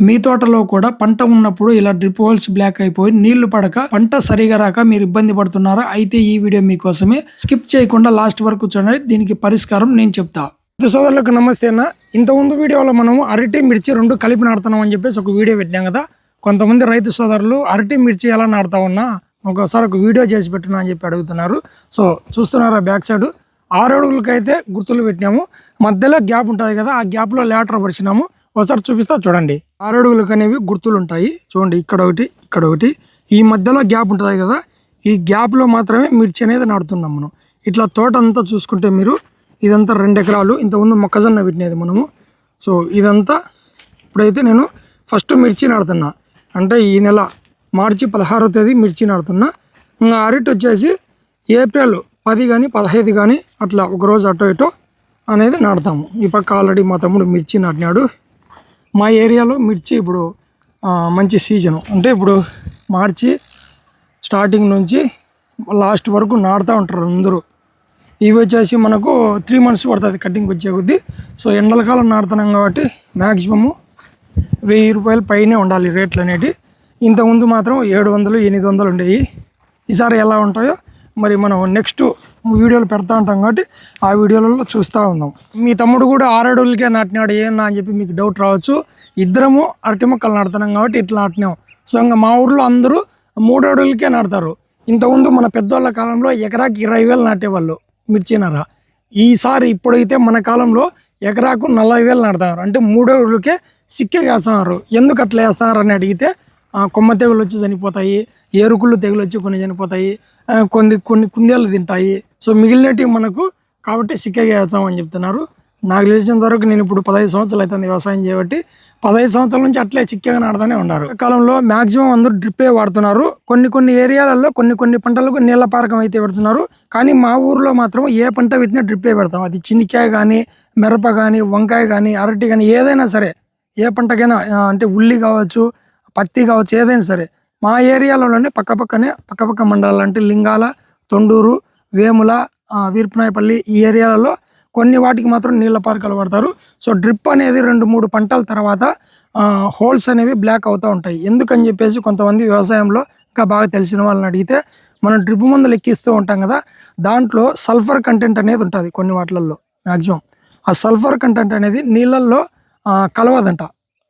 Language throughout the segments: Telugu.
మీ తోటలో కూడా పంట ఉన్నప్పుడు ఇలా డ్రిప్ హోల్స్ బ్లాక్ అయిపోయి నీళ్లు పడక పంట సరిగా రాక మీరు ఇబ్బంది పడుతున్నారా? అయితే ఈ వీడియో మీకోసమే. స్కిప్ చేయకుండా లాస్ట్ వరకు చూడండి. దీనికి పరిష్కారం నేను చెప్తా. సోదరులకు నమస్తే అన్న. ఇంతకుముందు వీడియోలో మనము అరటి మిర్చి రెండు కలిపి నాటుతున్నాం అని చెప్పేసి ఒక వీడియో పెట్టాం కదా. కొంతమంది రైతు సోదరులు అరటి మిర్చి ఎలా నాటుతా ఉన్నా ఒకసారి ఒక వీడియో చేసి పెట్టున్నా అని చెప్పి అడుగుతున్నారు. సో చూస్తున్నారా, బ్యాక్ సైడ్ 6 అడుగులకైతే గుర్తులు పెట్టినాము. మధ్యలో గ్యాప్ ఉంటుంది కదా, ఆ గ్యాప్లో లేటర్ పరిచినాము. ఒకసారి చూపిస్తా చూడండి. 6 అడుగులకు అనేవి గుర్తులు ఉంటాయి చూడండి. ఇక్కడ ఒకటి, ఇక్కడ ఒకటి, ఈ మధ్యలో గ్యాప్ ఉంటుంది కదా, ఈ గ్యాప్లో మాత్రమే మిర్చి అనేది నాటుతున్నాం మనం. ఇట్లా తోట అంతా చూసుకుంటే మీరు, ఇదంతా 2 ఎకరాలు. ఇంతకుముందు మొక్కజొన్న పెట్టినది మనము. సో ఇదంతా ఇప్పుడైతే నేను ఫస్ట్ మిర్చి నాడుతున్నా. అంటే ఈ నెల మార్చి 16వ తేదీ మిర్చి నాడుతున్నా. ఇంకా అరటి వచ్చేసి ఏప్రిల్ 10 కానీ 15 కానీ అట్లా ఒకరోజు అటో ఇటో అనేది నాటుతాము. ఈ పక్క ఆల్రెడీ మా తమ్ముడు మిర్చి నాటినాడు. మా ఏరియాలో మిర్చి ఇప్పుడు మంచి సీజను. అంటే ఇప్పుడు మార్చి స్టార్టింగ్ నుంచి లాస్ట్ వరకు నాటుతూ ఉంటారు అందరూ. ఇవి వచ్చేసి మనకు 3 months పడుతుంది కటింగ్ వచ్చే కొద్దీ. సో ఎండల కాలం నాడుతున్నాం కాబట్టి మ్యాక్సిమము 1000 రూపాయల పైనే ఉండాలి రేట్లు అనేవి. ఇంతకుముందు మాత్రం 700, 800 ఉండేవి. ఈసారి ఎలా ఉంటాయో మరి మనం నెక్స్ట్ వీడియోలు పెడతా ఉంటాం కాబట్టి ఆ వీడియోలలో చూస్తూ ఉందాం. మీ తమ్ముడు కూడా 6 అడుగులకే నాటినాడు ఏమన్నా అని చెప్పి మీకు డౌట్ రావచ్చు. ఇద్దరము అరటి మొక్కలు నాటుతున్నాం కాబట్టి ఇట్లా నాటినాం. సో ఇంకా మా ఊర్లో అందరూ 3 అడుగులకే నాటుతారు. ఇంతకుముందు మన పెద్దవాళ్ళ కాలంలో ఎకరాకి 20,000 నాటేవాళ్ళు మిర్చినారా. ఈసారి ఇప్పుడైతే మన కాలంలో ఎకరాకు 40,000 నాటుతున్నారు. అంటే 3 అడుగులకే సిక్కే వేస్తున్నారు. ఎందుకు అట్లా వేస్తున్నారు అని అడిగితే కొమ్మ తెగులు వచ్చి చనిపోతాయి, ఏరుకుళ్ళు తెగులు వచ్చి కొన్ని చనిపోతాయి, కొన్ని కుందేళ్ళు తింటాయి. సో మిగిలినవి మనకు కాబట్టి సిక్కగా వేస్తామని చెప్తున్నారు. నాకు తెలిసినంత వరకు నేను ఇప్పుడు 15 సంవత్సరాలు అవుతుంది వ్యవసాయం చేయబట్టి. 15 సంవత్సరాల నుంచి అట్లే చిక్కగా నాటుతూనే ఉన్నారు. కాలంలో మ్యాక్సిమం అందరూ డ్రిప్పే వాడుతున్నారు. కొన్ని ఏరియాలలో కొన్ని పంటలకు నీళ్ళ పారకం అయితే పెడుతున్నారు. కానీ మా ఊర్లో మాత్రం ఏ పంట పెట్టినా డ్రిప్పే పెడతాం. అది చిన్నికాయ కానీ, మిరప కానీ, వంకాయ కానీ, అరటి కానీ, ఏదైనా సరే ఏ పంటకైనా, అంటే ఉల్లి కావచ్చు, పత్తి కావచ్చు, ఏదైనా సరే మా ఏరియాలోనే పక్కపక్క మండలాలు అంటే లింగాల, తొండూరు, వేముల, వీర్పనాయపల్లి ఈ ఏరియాలలో కొన్ని వాటికి మాత్రం నీళ్ళ పారకాలు పడతారు. సో డ్రిప్ అనేది 2-3 పంటల తర్వాత హోల్స్ అనేవి బ్లాక్ అవుతూ ఉంటాయి. ఎందుకని చెప్పేసి కొంతమంది వ్యవసాయంలో ఇంకా బాగా తెలిసిన వాళ్ళని అడిగితే, మనం డ్రిప్ మందులు ఎక్కిస్తూ ఉంటాం కదా, దాంట్లో సల్ఫర్ కంటెంట్ అనేది ఉంటుంది కొన్ని వాటిలలో మ్యాక్సిమం. ఆ సల్ఫర్ కంటెంట్ అనేది నీళ్ళల్లో కలవదంట.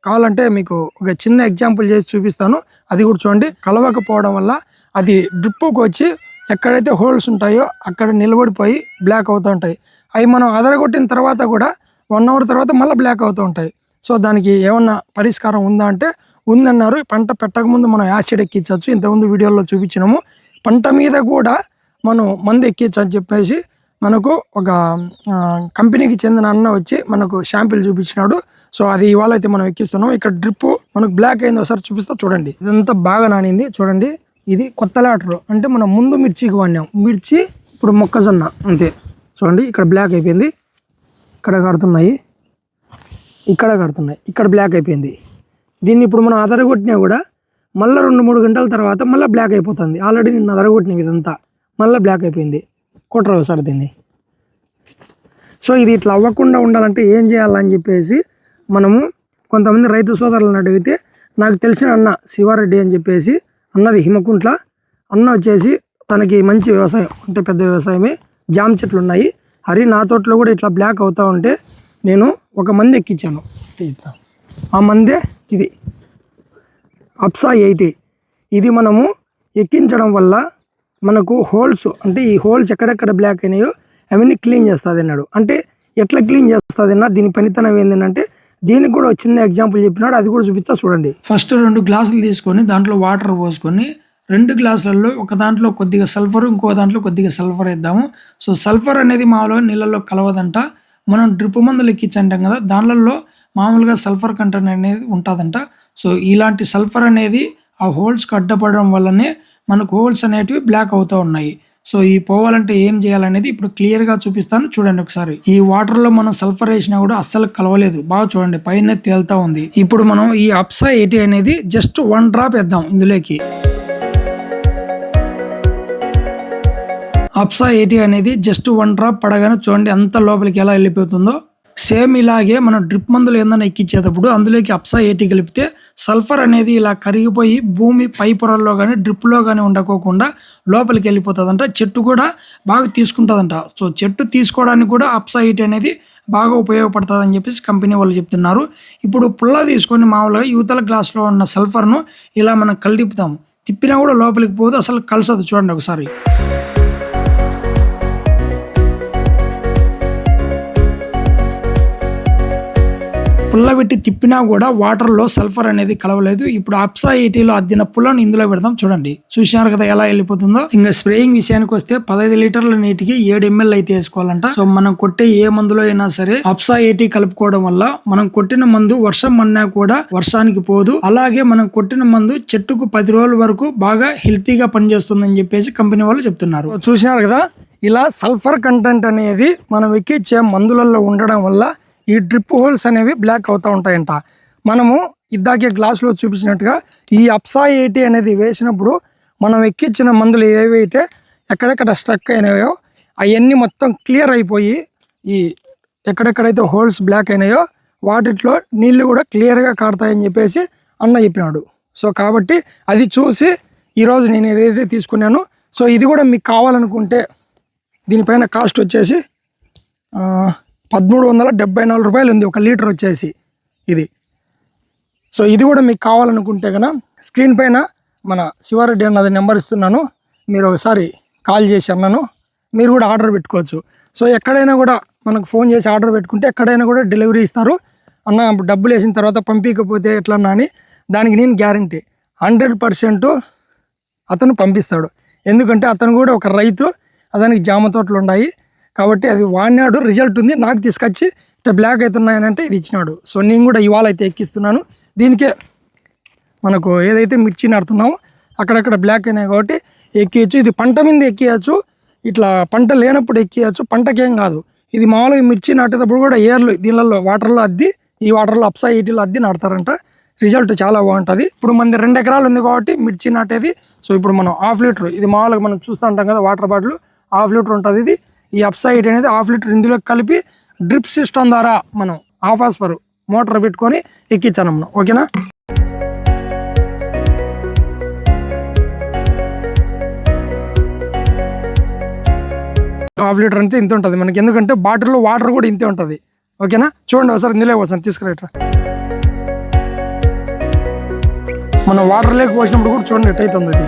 కావాలంటే మీకు ఒక చిన్న ఎగ్జాంపుల్ చేసి చూపిస్తాను, అది కూడా చూడండి. కలవకపోవడం వల్ల అది డ్రిప్పుకి వచ్చి ఎక్కడైతే హోల్స్ ఉంటాయో అక్కడ నిలబడిపోయి బ్లాక్ అవుతూ ఉంటాయి. అవి మనం అదరగొట్టిన తర్వాత కూడా 1 hour తర్వాత మళ్ళీ బ్లాక్ అవుతూ ఉంటాయి. సో దానికి ఏమన్నా పరిష్కారం ఉందా అంటే ఉందన్నారు. పంట పెట్టకముందు మనం యాసిడ్ ఎక్కించవచ్చు. ఇంతకుముందు వీడియోలో చూపించినాము. పంట మీద కూడా మనం మందు ఎక్కించు అని చెప్పేసి మనకు ఒక కంపెనీకి చెందిన అన్న వచ్చి మనకు శాంపిల్ చూపించినాడు. సో అది ఇవాళ అయితే మనం ఎక్కిస్తున్నాం. ఇక్కడ డ్రిప్ మనకు బ్లాక్ అయింది, ఒకసారి చూపిస్తా చూడండి. ఇదంతా బాగా నానింది చూడండి. ఇది కొత్త లాటరు, అంటే మనం ముందు మిర్చికి వాడినాం. మిర్చి ఇప్పుడు మొక్కజొన్న అంతే. చూడండి ఇక్కడ బ్లాక్ అయిపోయింది, ఇక్కడ కడుతున్నాయి, ఇక్కడ కడుతున్నాయి, ఇక్కడ బ్లాక్ అయిపోయింది. దీన్ని ఇప్పుడు మనం అదరగొట్టినా కూడా మళ్ళీ 2-3 గంటల తర్వాత మళ్ళీ బ్లాక్ అయిపోతుంది. ఆల్రెడీ నేను అదరగొట్టిన ఇదంతా మళ్ళీ బ్లాక్ అయిపోయింది. కొట్టరు సార్ దీన్ని. సో ఇది ఇట్లా అవ్వకుండా ఉండాలంటే ఏం చేయాలని చెప్పేసి మనము కొంతమంది రైతు సోదరులను అడిగితే, నాకు తెలిసిన అన్న శివారెడ్డి అని చెప్పేసి, అన్నది హిమకుంట్ల అన్న వచ్చేసి తనకి మంచి వ్యవసాయం, అంటే పెద్ద వ్యవసాయమే, జామ చెట్లు ఉన్నాయి. హరి నా తోటలో కూడా ఇట్లా బ్లాక్ అవుతూ ఉంటే నేను ఒక మంది ఎక్కించాను. ఆ మందే ఇది అప్సా 80. ఇది మనము ఎక్కించడం వల్ల మనకు హోల్స్, అంటే ఈ హోల్స్ ఎక్కడెక్కడ బ్లాక్ అయినాయో అవన్నీ క్లీన్ చేస్తుంది అన్నాడు. అంటే ఎట్లా క్లీన్ చేస్తుంది అన్న, దీని పనితనం ఏంటంటే దీనికి కూడా చిన్న ఎగ్జాంపుల్ చెప్పినాడు, అది కూడా చూపిస్తా చూడండి. ఫస్ట్ 2 గ్లాసులు తీసుకొని దాంట్లో వాటర్ పోసుకొని 2 గ్లాసులలో ఒక దాంట్లో కొద్దిగా సల్ఫర్, ఇంకో దాంట్లో కొద్దిగా సల్ఫర్ వేద్దాము. సో సల్ఫర్ అనేది మామూలుగా నీళ్ళలో కలవదంట. మనం డ్రిప్ మందులు ఎక్కించంటాం కదా, దానిలలో మామూలుగా సల్ఫర్ కంటెంట్ అనేది ఉంటుందంట. సో ఇలాంటి సల్ఫర్ అనేది ఆ హోల్స్కి అడ్డపడడం వల్లనే మనకు హోల్స్ అనేటివి బ్లాక్ అవుతూ ఉన్నాయి. సో ఈ పోవాలంటే ఏం చేయాలనేది ఇప్పుడు క్లియర్గా చూపిస్తాను చూడండి ఒకసారి. ఈ వాటర్లో మనం సల్ఫర్ వేసినా కూడా అస్సలు కలవలేదు, బాగా చూడండి, పైన తేలుతా ఉంది. ఇప్పుడు మనం ఈ అప్సా 80 అనేది జస్ట్ 1 డ్రాప్ వేద్దాం ఇందులోకి. అప్సా 80 అనేది జస్ట్ 1 డ్రాప్ పడగానే చూడండి అంత లోపలికి ఎలా వెళ్ళిపోతుందో. సేమ్ ఇలాగే మనం డ్రిప్ మందులు ఏదైనా ఎక్కించేటప్పుడు అందులోకి అప్సా 80 కలిపితే సల్ఫర్ అనేది ఇలా కరిగిపోయి భూమి పై పొరల్లో కానీ డ్రిప్లో కానీ ఉండకోకుండా లోపలికి వెళ్ళిపోతుందంట. చెట్టు కూడా బాగా తీసుకుంటుందంట. సో చెట్టు తీసుకోవడానికి కూడా అప్సా 80 అనేది బాగా ఉపయోగపడుతుంది అని చెప్పేసి కంపెనీ వాళ్ళు చెప్తున్నారు. ఇప్పుడు పుల్ల తీసుకొని మామూలుగా యువతల గ్లాస్లో ఉన్న సల్ఫర్ను ఇలా మనం కలిదిప్పుతాం. తిప్పినా కూడా లోపలికి పోదు, అసలు కలిసదు. చూడండి ఒకసారి. పుల్ల పెట్టి తిప్పినా కూడా వాటర్లో సల్ఫర్ అనేది కలవలేదు. ఇప్పుడు అప్సా 80లో అద్దిన పుల్లను ఇందులో పెడతాం. చూడండి, చూసినారు కదా ఎలా వెళ్ళిపోతుందో. ఇంకా స్ప్రేయింగ్ విషయానికి వస్తే 15 లీటర్ల నీటికి 7 ml అయితే వేసుకోవాలంట. సో మనం కొట్టే ఏ మందులో అయినా సరే అప్సా 80 కలుపుకోవడం వల్ల మనం కొట్టిన మందు వర్షం అన్నా కూడా వర్షానికి పోదు. అలాగే మనం కొట్టిన మందు చెట్టుకు 10 రోజుల వరకు బాగా హెల్తీగా పనిచేస్తుందని చెప్పేసి కంపెనీ వాళ్ళు చెప్తున్నారు. చూసినారు కదా, ఇలా సల్ఫర్ కంటెంట్ అనేది మనం ఎక్కించే మందులలో ఉండడం వల్ల ఈ డ్రిప్ హోల్స్ అనేవి బ్లాక్ అవుతూ ఉంటాయంట. మనము ఇద్దాకే గ్లాసులో చూపించినట్టుగా ఈ అప్సా 80 అనేది వేసినప్పుడు మనం ఎక్కించిన మందులు ఏవైతే ఎక్కడెక్కడ స్ట్రక్ అయినాయో అవన్నీ మొత్తం క్లియర్ అయిపోయి ఈ ఎక్కడెక్కడైతే హోల్స్ బ్లాక్ అయినాయో వాటిలో నీళ్లు కూడా క్లియర్గా కారుతాయని చెప్పేసి అన్న చెప్పినాడు. సో కాబట్టి అది చూసి ఈరోజు నేను ఏదైతే తీసుకున్నానో, సో ఇది కూడా మీకు కావాలనుకుంటే దీనిపైన కాస్ట్ వచ్చేసి 1374 రూపాయలు ఉంది 1 లీటర్ వచ్చేసి ఇది. సో ఇది కూడా మీకు కావాలనుకుంటే కనుక స్క్రీన్ పైన మన శివారెడ్డి అన్నది నెంబర్ ఇస్తున్నాను, మీరు ఒకసారి కాల్ చేసి అన్నాను, మీరు కూడా ఆర్డర్ పెట్టుకోవచ్చు. సో ఎక్కడైనా కూడా మనకు ఫోన్ చేసి ఆర్డర్ పెట్టుకుంటే ఎక్కడైనా కూడా డెలివరీ ఇస్తారు. అన్న డబ్బులు వేసిన తర్వాత పంపించకపోతే ఎట్లన్నా అని దానికి నేను గ్యారంటీ 100% అతను పంపిస్తాడు. ఎందుకంటే అతను కూడా ఒక రైతు, అతనికి జామ తోటలు ఉన్నాయి కాబట్టి అది వాడినాడు, రిజల్ట్ ఉంది, నాకు తీసుకొచ్చి ఇట్లా బ్లాక్ అవుతున్నాయనంటే ఇది ఇచ్చినాడు. సో నేను కూడా ఇవాళ అయితే ఎక్కిస్తున్నాను. దీనికే మనకు ఏదైతే మిర్చి నాడుతున్నామో అక్కడక్కడ బ్లాక్ అయినాయి కాబట్టి ఎక్కియచ్చు. ఇది పంట మీద ఎక్కియచ్చు, ఇట్లా పంట లేనప్పుడు ఎక్కియచ్చు, పంటకేం కాదు. ఇది మామూలుగా మిర్చి నాటేటప్పుడు కూడా ఏర్లు దీనిలో వాటర్లో అద్ది, ఈ వాటర్లో అప్సా 80లో అద్ది నాటుతారంట. రిజల్ట్ చాలా బాగుంటుంది. ఇప్పుడు మనది 2 ఎకరాలు ఉంది కాబట్టి మిర్చి నాటేది. సో ఇప్పుడు మనం 1/2 లీటర్, ఇది మామూలుగా మనం చూస్తూ ఉంటాం కదా వాటర్ బాటిల్ 1/2 లీటర్ ఉంటుంది. ఇది ఈ అప్సా 80 అనేది 1/2 లీటర్ ఇందులో కలిపి డ్రిప్ సిస్టమ్ ద్వారా మనం 1/2 హార్స్పవర్ మోటార్ పెట్టుకొని ఎక్కించాను మనం. ఓకేనా? హాఫ్ లీటర్ అంటే ఇంత ఉంటుంది మనకి, ఎందుకంటే బాటిల్లో వాటర్ కూడా ఇంతే ఉంటుంది. ఓకేనా? చూడండి ఒకసారి ఇందులో పోసాను, తీసుకురా. మనం వాటర్ లేక పోసినప్పుడు కూడా చూడండి ఎట్టయితుంది అది.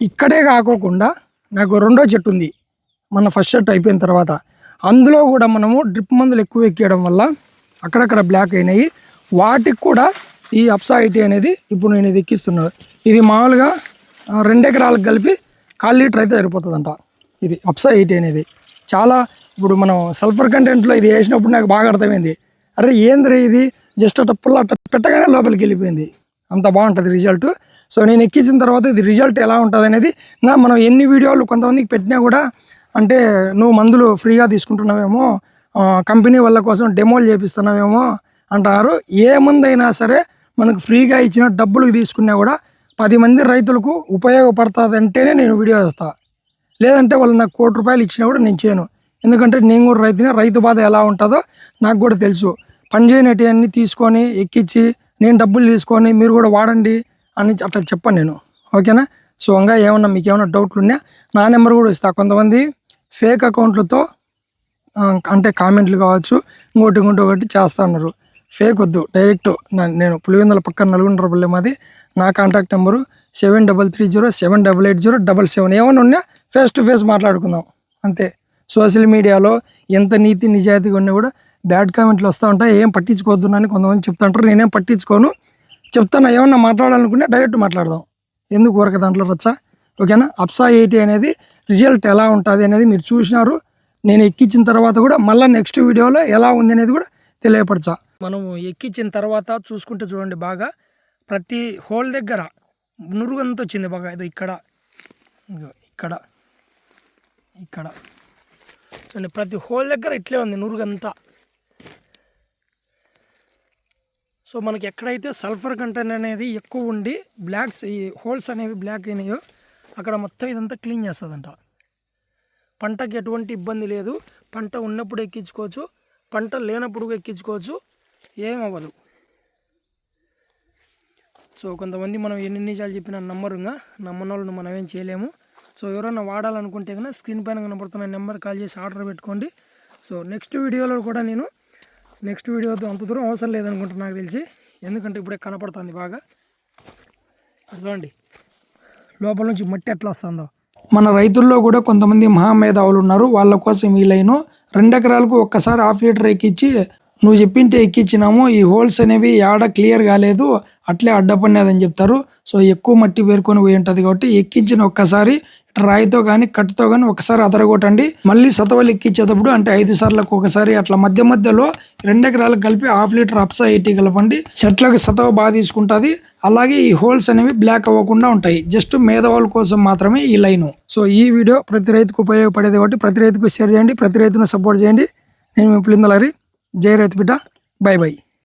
ఇక్కడే కాకోకుండా నాకు 2వ చెట్టు ఉంది, మన ఫస్ట్ చెట్టు అయిపోయిన తర్వాత. అందులో కూడా మనము డ్రిప్ మందులు ఎక్కువ ఎక్కియడం వల్ల అక్కడక్కడ బ్లాక్ అయినాయి. వాటికి కూడా ఈ అప్సా 80 అనేది ఇప్పుడు నేను ఇది ఎక్కిస్తున్నాను. ఇది మామూలుగా 2 ఎకరాలకు కలిపి 1/4 లీటర్ అయితే సరిపోతుందంట. ఇది అప్సా 80 అనేది చాలా, ఇప్పుడు మనం సల్ఫర్ కంటెంట్లో ఇది వేసినప్పుడు నాకు బాగా అర్థమైంది. అరే ఏంద్రే ఇది, జస్ట్ అట్ట పుల్ల అట్ట పెట్టగానే లోపలికి వెళ్ళిపోయింది, అంత బాగుంటుంది రిజల్ట్. సో నేను ఎక్కించిన తర్వాత ఇది రిజల్ట్ ఎలా ఉంటుంది అనేది, ఇంకా మనం ఎన్ని వీడియోలు కొంతమందికి పెట్టినా కూడా అంటే నువ్వు మందులు ఫ్రీగా తీసుకుంటున్నావేమో, కంపెనీ వాళ్ళ కోసం డెమోలు చేపిస్తున్నావేమో అంటారు. ఏ మందు అయినా సరే మనకు ఫ్రీగా ఇచ్చిన డబ్బులకు తీసుకున్నా కూడా 10 మంది రైతులకు ఉపయోగపడుతుంది అంటేనే నేను వీడియో చేస్తాను. లేదంటే వాళ్ళు నాకు ₹1,00,00,000 ఇచ్చినా కూడా నేను చేయను. ఎందుకంటే నేను కూడా రైతునే, రైతు బాధ ఎలా ఉంటుందో నాకు కూడా తెలుసు. పని చేయనటి అన్నీ తీసుకొని ఎక్కించి నేను డబ్బులు తీసుకొని మీరు కూడా వాడండి అని అట్లా చెప్పాను నేను. ఓకేనా? సో ఇంకా ఏమన్నా మీకు ఏమైనా డౌట్లు ఉన్నా నా నెంబర్ కూడా ఇస్తాను. కొంతమంది ఫేక్ అకౌంట్లతో అంటే కామెంట్లు కావచ్చు, ఇంకోటి ఒకటి చేస్తూ ఉన్నారు. ఫేక్ వద్దు, డైరెక్ట్ నేను పులివెందుల పక్కన నల్గొండపల్లి మాది. నా కాంటాక్ట్ నెంబరు 7330780777. ఏమైనా ఉన్నా ఫేస్ టు ఫేస్ మాట్లాడుకుందాం అంతే. సోషల్ మీడియాలో ఎంత నీతి నిజాయితీగా ఉన్నా కూడా బ్యాడ్ కామెంట్లు వస్తూ ఉంటాయి, ఏం పట్టించుకోవద్దు అని కొంతమంది చెప్తుంటారు. నేనేం పట్టించుకోను, చెప్తాను. ఏమన్నా మాట్లాడాలనుకుంటే డైరెక్ట్ మాట్లాడదాం, ఎందుకు ఊరక దాంట్లో రచ్చా. ఓకేనా? అప్సా 80 అనేది రిజల్ట్ ఎలా ఉంటుంది అనేది మీరు చూసినారు. నేను ఎక్కించిన తర్వాత కూడా మళ్ళీ నెక్స్ట్ వీడియోలో ఎలా ఉంది అనేది కూడా తెలియపరచా. మనం ఎక్కించిన తర్వాత చూసుకుంటే చూడండి, బాగా ప్రతి హోల్ దగ్గర నురుగంతా వచ్చింది బాగా. ఇది ఇక్కడ ఇక్కడ ఇక్కడ చూడండి, ప్రతి హోల్ దగ్గర ఇట్లే ఉంది నురుగంతా. సో మనకి ఎక్కడైతే సల్ఫర్ కంటెంట్ అనేది ఎక్కువ ఉండి బ్లాక్స్ ఈ హోల్స్ అనేవి బ్లాక్ అయినాయో అక్కడ మొత్తం ఇదంతా క్లీన్ చేస్తుందంట. పంటకి ఎటువంటి ఇబ్బంది లేదు. పంట ఉన్నప్పుడు ఎక్కించుకోవచ్చు, పంట లేనప్పుడు ఎక్కించుకోవచ్చు, ఏమవ్వదు. సో కొంతమంది మనం ఎన్ని నిమిషాలు చెప్పినా నమ్మరుగా, నమ్మని వాళ్ళని మనం ఏం చేయలేము. సో ఎవరైనా వాడాలనుకుంటే కనుక స్క్రీన్ పైన కనబడుతున్న నెంబర్ కాల్ చేసి ఆర్డర్ పెట్టుకోండి. సో నెక్స్ట్ వీడియోలో కూడా నేను నెక్స్ట్ వీడియోతో అంత దూరం అవసరం లేదనుకుంటున్నా నాకు తెలిసి, ఎందుకంటే ఇప్పుడే కనపడుతుంది బాగా. చూడండి లోపల నుంచి మట్టి ఎట్లా వస్తుందో. మన రైతుల్లో కూడా కొంతమంది మహామేధావులు ఉన్నారు. వాళ్ళ కోసం ఈ లైను 2 ఎకరాలకు ఒక్కసారి 1/2 లీటర్ ఎక్కించి నువ్వు చెప్పింటే ఎక్కించినాము, ఈ హోల్స్ అనేవి ఆడ క్లియర్ కాలేదు, అట్లే అడ్డపడినదని చెప్తారు. సో ఎక్కువ మట్టి పేరుకొని పోయి ఉంటుంది కాబట్టి ఎక్కించిన ఒక్కసారి రాయితో కానీ కట్టుతో కానీ ఒకసారి అదరగొట్టండి. మళ్ళీ సతవలు ఎక్కించేటప్పుడు అంటే 5 సార్లకు ఒకసారి అట్లా మధ్య మధ్యలో 2 ఎకరాలకు కలిపి 1/2 లీటర్ అప్సా 80 కలపండి. చెట్లకు సతవ బాగా తీసుకుంటుంది. అలాగే ఈ హోల్స్ అనేవి బ్లాక్ అవ్వకుండా ఉంటాయి. జస్ట్ మేధవాళ్ళ కోసం మాత్రమే ఈ లైను. సో ఈ వీడియో ప్రతి రైతుకు ఉపయోగపడేది కాబట్టి ప్రతి రైతుకు షేర్ చేయండి, ప్రతి రైతును సపోర్ట్ చేయండి. నేను మీ పులిందలారి. జై రైతు బిడ్డ. By by.